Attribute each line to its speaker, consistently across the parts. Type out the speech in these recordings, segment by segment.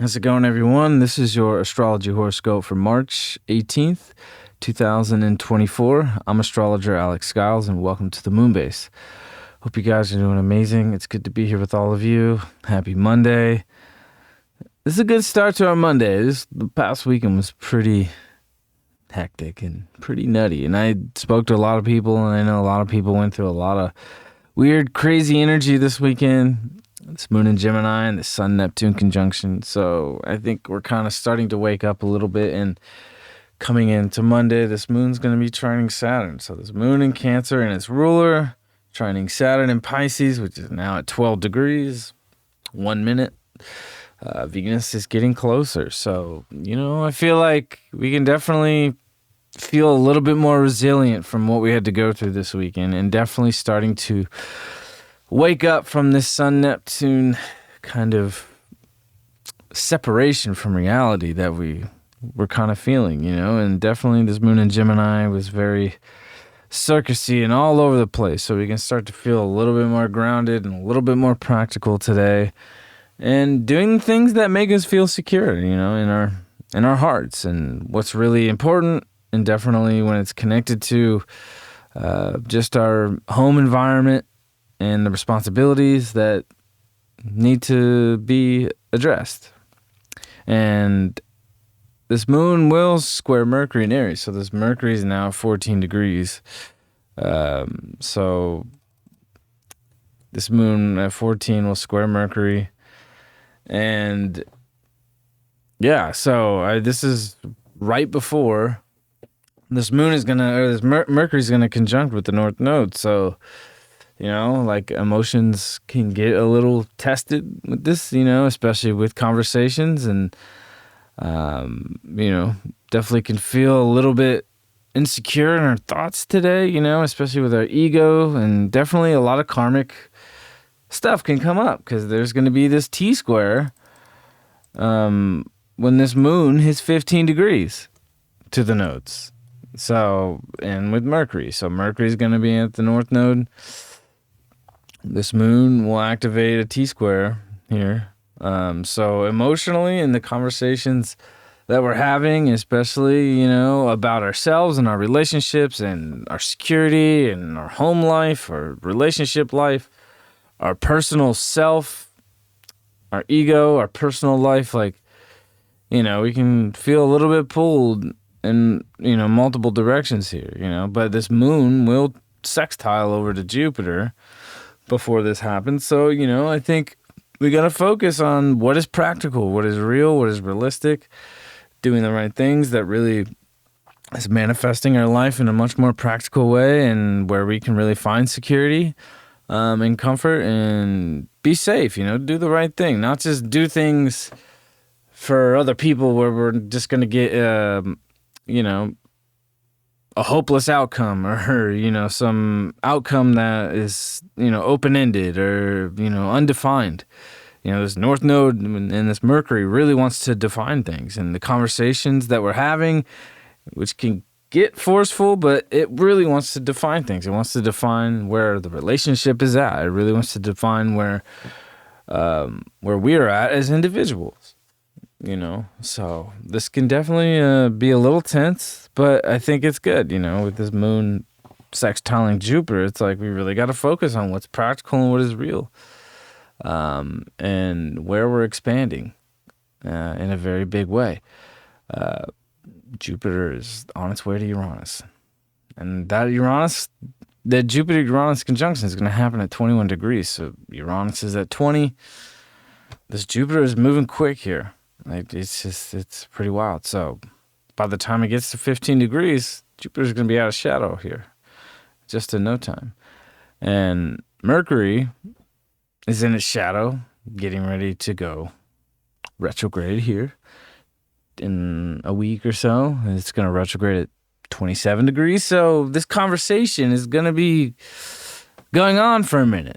Speaker 1: How's it going, everyone? This is your Astrology Horoscope for March 18th, 2024. I'm astrologer Alex Skyles, and welcome to the Moonbase. Hope you guys are doing amazing. It's good to be here with all of you. Happy Monday. This is a good start to our Monday. The past weekend was pretty hectic and pretty nutty, and I spoke to a lot of people, and I know a lot of people went through a lot of weird, crazy energy this weekend. This moon in Gemini and the Sun-Neptune conjunction. So I think we're kind of starting to wake up a little bit, and coming into Monday, this moon's going to be trining Saturn. So this moon in Cancer and its ruler, trining Saturn in Pisces, which is now at 12 degrees, 1 minute. Venus is getting closer. So, I feel like we can definitely feel a little bit more resilient from what we had to go through this weekend, and definitely starting to wake up from this Sun-Neptune kind of separation from reality that we were kind of feeling, and definitely this moon in Gemini was very circusy and all over the place. So we can start to feel a little bit more grounded and a little bit more practical today, and doing things that make us feel secure, in our hearts and what's really important. And definitely when it's connected to just our home environment and the responsibilities that need to be addressed. And this moon will square Mercury in Aries. So this Mercury is now 14 degrees. So this moon at 14 will square Mercury. And yeah, so this is right before this moon is Mercury is gonna conjunct with the North Node. So emotions can get a little tested with this, especially with conversations, and, definitely can feel a little bit insecure in our thoughts today, especially with our ego, and definitely a lot of karmic stuff can come up because there's going to be this T-square when this moon hits 15 degrees to the nodes. So, and with Mercury. So Mercury's going to be at the North Node. This moon will activate a T-square here. So emotionally, in the conversations that we're having, especially, about ourselves and our relationships and our security and our home life, our relationship life, our personal self, our ego, our personal life, we can feel a little bit pulled in, multiple directions here, but this moon will sextile over to Jupiter before this happens. So, I think we got to focus on what is practical, what is real, what is realistic, doing the right things that really is manifesting our life in a much more practical way, and where we can really find security and comfort and be safe, do the right thing, not just do things for other people where we're just going to get, a hopeless outcome, or, some outcome that is, open-ended or, undefined. This North Node and this Mercury really wants to define things, and the conversations that we're having, which can get forceful, but it really wants to define things. It wants to define where the relationship is at. It really wants to define where we are at as individuals. So this can definitely be a little tense, but I think it's good, with this moon sextiling Jupiter. It's like we really got to focus on what's practical and what is real, and where we're expanding in a very big way. Jupiter is on its way to Uranus, and that Jupiter-Uranus conjunction is going to happen at 21 degrees. So Uranus is at 20. This Jupiter is moving quick here. It's pretty wild. So by the time it gets to 15 degrees, Jupiter's going to be out of shadow here just in no time. And Mercury is in its shadow, getting ready to go retrograde here in a week or so. It's going to retrograde at 27 degrees. So this conversation is going to be going on for a minute,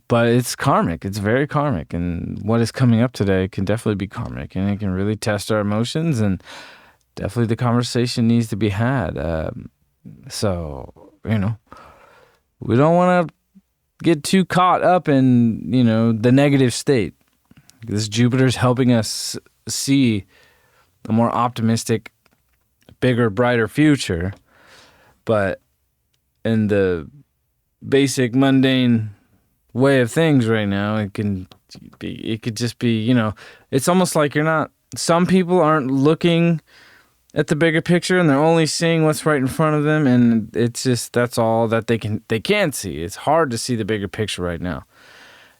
Speaker 1: but it's karmic. It's very karmic. And what is coming up today can definitely be karmic, and it can really test our emotions, and definitely the conversation needs to be had. So, we don't want to get too caught up in, the negative state. This Jupiter's helping us see a more optimistic, bigger, brighter future. But in the basic, mundane way of things right now, it could just be, it's almost like some people aren't looking at the bigger picture and they're only seeing what's right in front of them, and it's just, that's all that they can see. It's hard to see the bigger picture right now.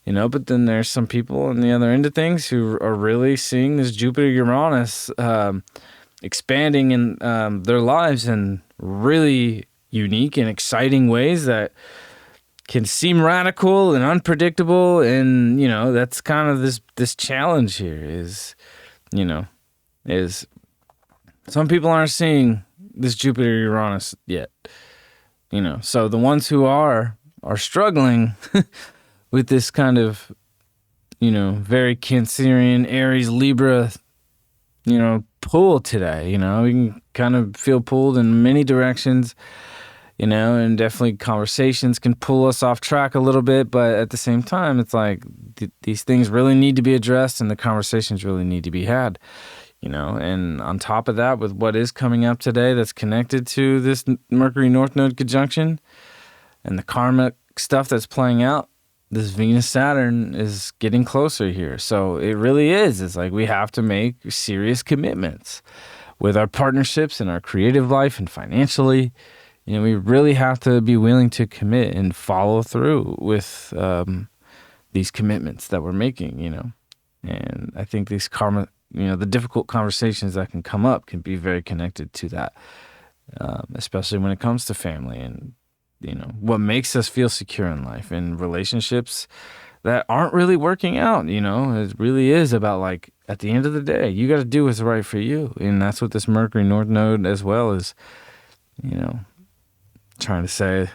Speaker 1: But then there's some people on the other end of things who are really seeing this Jupiter-Uranus expanding in their lives in really unique and exciting ways that can seem radical and unpredictable. And, that's kind of this challenge here is some people aren't seeing this Jupiter-Uranus yet. So the ones who are struggling with this kind of, very Cancerian, Aries, Libra, pull today. We can kind of feel pulled in many directions, and definitely conversations can pull us off track a little bit. But at the same time, it's like these things really need to be addressed and the conversations really need to be had. And on top of that, with what is coming up today that's connected to this Mercury North Node conjunction and the karmic stuff that's playing out, this Venus-Saturn is getting closer here. So it really is. It's like we have to make serious commitments with our partnerships and our creative life and financially. We really have to be willing to commit and follow through with these commitments that we're making, And I think these the difficult conversations that can come up can be very connected to that, especially when it comes to family and, what makes us feel secure in life and relationships that aren't really working out. It really is about, like, at the end of the day, you got to do what's right for you. And that's what this Mercury North Node as well is, trying to say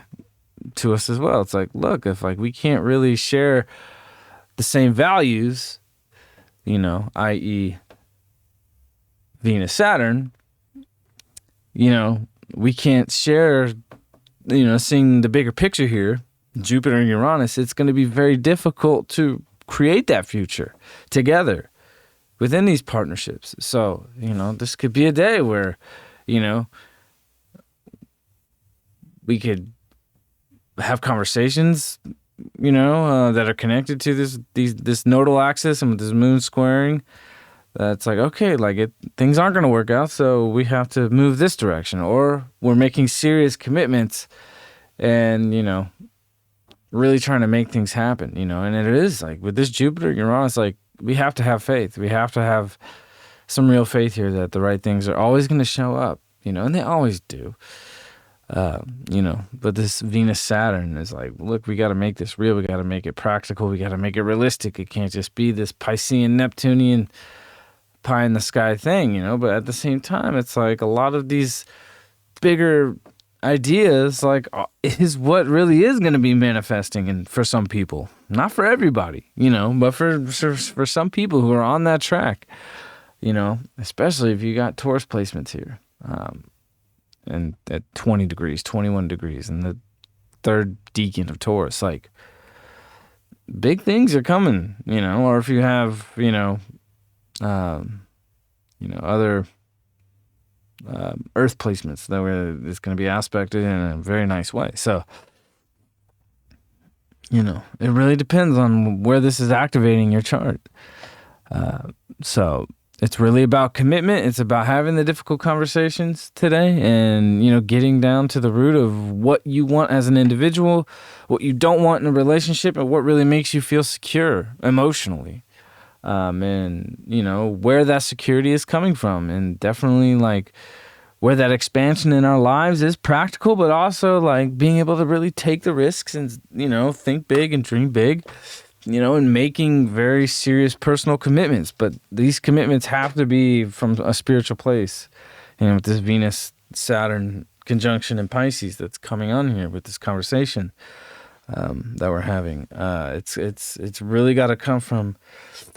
Speaker 1: to us as well. It's like, look, if we can't really share the same values, i.e. Venus, Saturn, we can't share, seeing the bigger picture here, Jupiter and Uranus, it's going to be very difficult to create that future together within these partnerships. So, this could be a day where, we could have conversations, that are connected to this nodal axis and with this moon squaring. That's like, okay, things aren't going to work out, so we have to move this direction. Or we're making serious commitments and, really trying to make things happen, And it is like with this Jupiter, Uranus, we have to have faith. We have to have some real faith here that the right things are always going to show up, and they always do. But this Venus Saturn is like, look, we got to make this real. We got to make it practical. We got to make it realistic. It can't just be this Piscean, Neptunian, pie in the sky thing, But at the same time, it's like a lot of these bigger ideas, is what really is going to be manifesting, and for some people, not for everybody, but for some people who are on that track, especially if you got Taurus placements here. And at 20 degrees, 21 degrees, and the third decan of Taurus, big things are coming, or if you have, other Earth placements that it's going to be aspected in a very nice way. So, it really depends on where this is activating your chart. So it's really about commitment. It's about having the difficult conversations today and, getting down to the root of what you want as an individual, what you don't want in a relationship, and what really makes you feel secure emotionally. And, where that security is coming from, and definitely where that expansion in our lives is practical, but also being able to really take the risks and, think big and dream big. And making very serious personal commitments. But these commitments have to be from a spiritual place. With this Venus-Saturn conjunction in Pisces that's coming on here with this conversation that we're having, it's really got to come from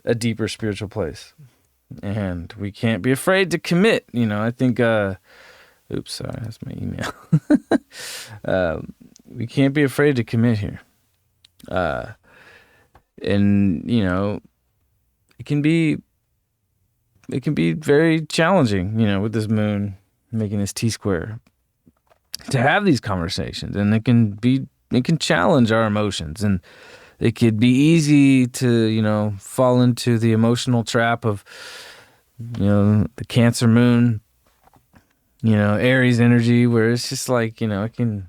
Speaker 1: a deeper spiritual place. And we can't be afraid to commit. I think, oops, sorry, that's my email. We can't be afraid to commit here. And, it can be very challenging, with this moon making this T-square to have these conversations, and it can challenge our emotions, and it could be easy to, fall into the emotional trap of, the Cancer moon, Aries energy, where it's just like, it can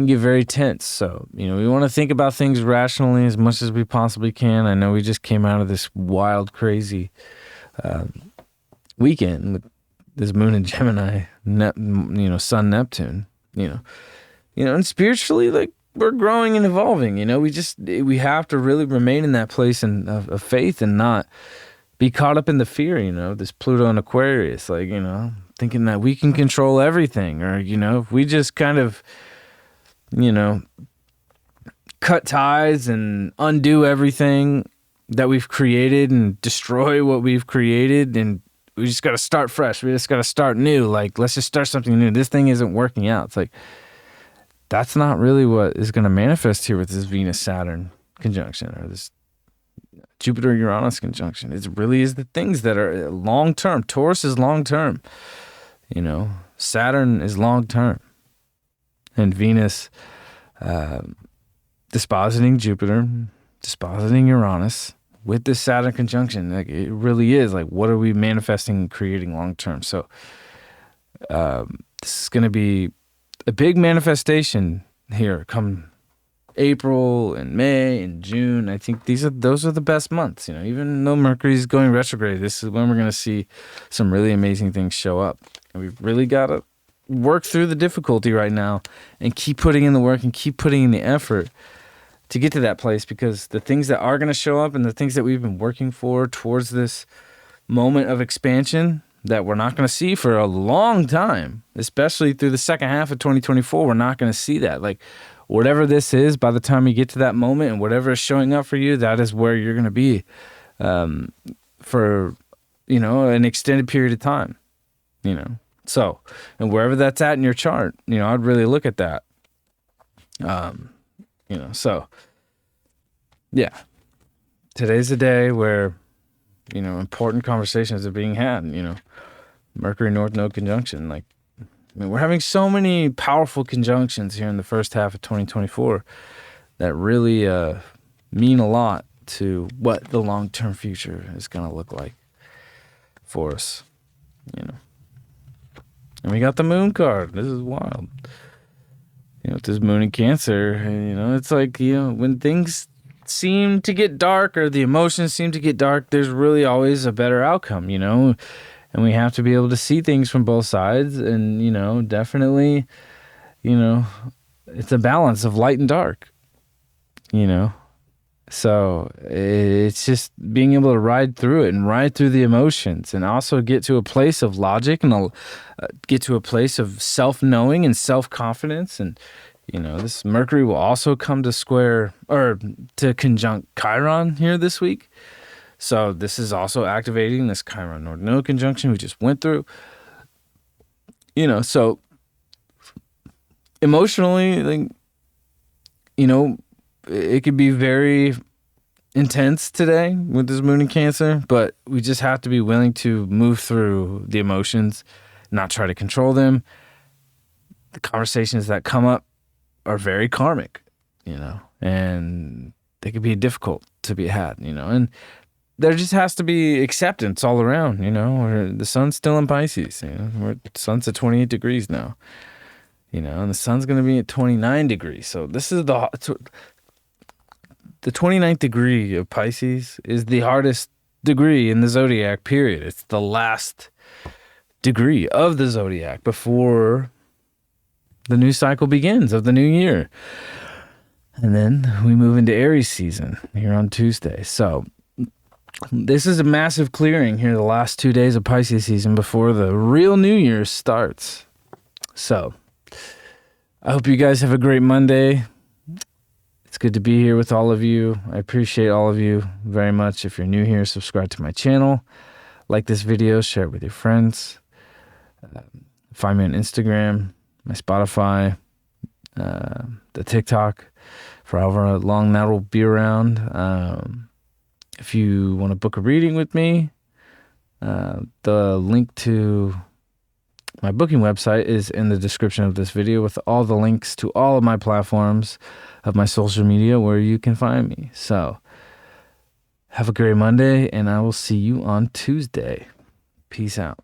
Speaker 1: get very tense. So, we want to think about things rationally as much as we possibly can. I know we just came out of this wild, crazy weekend with this moon in Gemini, Sun, Neptune, and spiritually, like, we're growing and evolving. We have to really remain in that place of faith and not be caught up in the fear, this Pluto and Aquarius, like, thinking that we can control everything, or, if we just kind of, cut ties and undo everything that we've created and destroy what we've created, and we just got to start fresh. We just got to start new. Like, let's just start something new. This thing isn't working out. It's like, that's not really what is going to manifest here with this Venus-Saturn conjunction, or this Jupiter-Uranus conjunction. It really is the things that are long-term. Taurus is long-term. Saturn is long-term. And Venus dispositing Jupiter, dispositing Uranus, with this Saturn conjunction, like, it really is like, what are we manifesting and creating long term? So this is going to be a big manifestation here come April and May and June. I think those are the best months. Even though Mercury's going retrograde, this is when we're going to see some really amazing things show up. And we've really got to work through the difficulty right now and keep putting in the work and keep putting in the effort to get to that place, because the things that are going to show up and the things that we've been working for towards this moment of expansion that we're not going to see for a long time, especially through the second half of 2024, we're not going to see that. Like, whatever this is, by the time you get to that moment and whatever is showing up for you, that is where you're going to be for, an extended period of time, So, and wherever that's at in your chart, I'd really look at that. So, yeah, today's a day where, important conversations are being had, Mercury North Node conjunction. Like, we're having so many powerful conjunctions here in the first half of 2024 that really mean a lot to what the long-term future is going to look like for us, And we got the moon card. This is wild. With this moon in Cancer, it's like, when things seem to get dark or the emotions seem to get dark, there's really always a better outcome, and we have to be able to see things from both sides. And, definitely, it's a balance of light and dark, So it's just being able to ride through it and ride through the emotions, and also get to a place of logic and get to a place of self-knowing and self-confidence. And, this Mercury will also come to square or to conjunct Chiron here this week. So this is also activating this Chiron North Node conjunction we just went through. So emotionally, like, it could be very intense today with this moon in Cancer, but we just have to be willing to move through the emotions, not try to control them. The conversations that come up are very karmic, and they can be difficult to be had, and there just has to be acceptance all around, where the sun's still in Pisces, where the sun's at 28 degrees now, and the sun's going to be at 29 degrees. So this is the 29th degree of Pisces is the hardest degree in the zodiac, period. It's the last degree of the zodiac before the new cycle begins of the new year. And then we move into Aries season here on Tuesday. So this is a massive clearing here the last 2 days of Pisces season before the real new year starts. So I hope you guys have a great Monday. It's good to be here with all of you. I appreciate all of you very much. If you're new here, subscribe to my channel. Like this video, share it with your friends. Find me on Instagram, my Spotify, the TikTok, for however long that will be around. If you want to book a reading with me, the link to my booking website is in the description of this video with all the links to all of my platforms of my social media where you can find me. So have a great Monday, and I will see you on Tuesday. Peace out.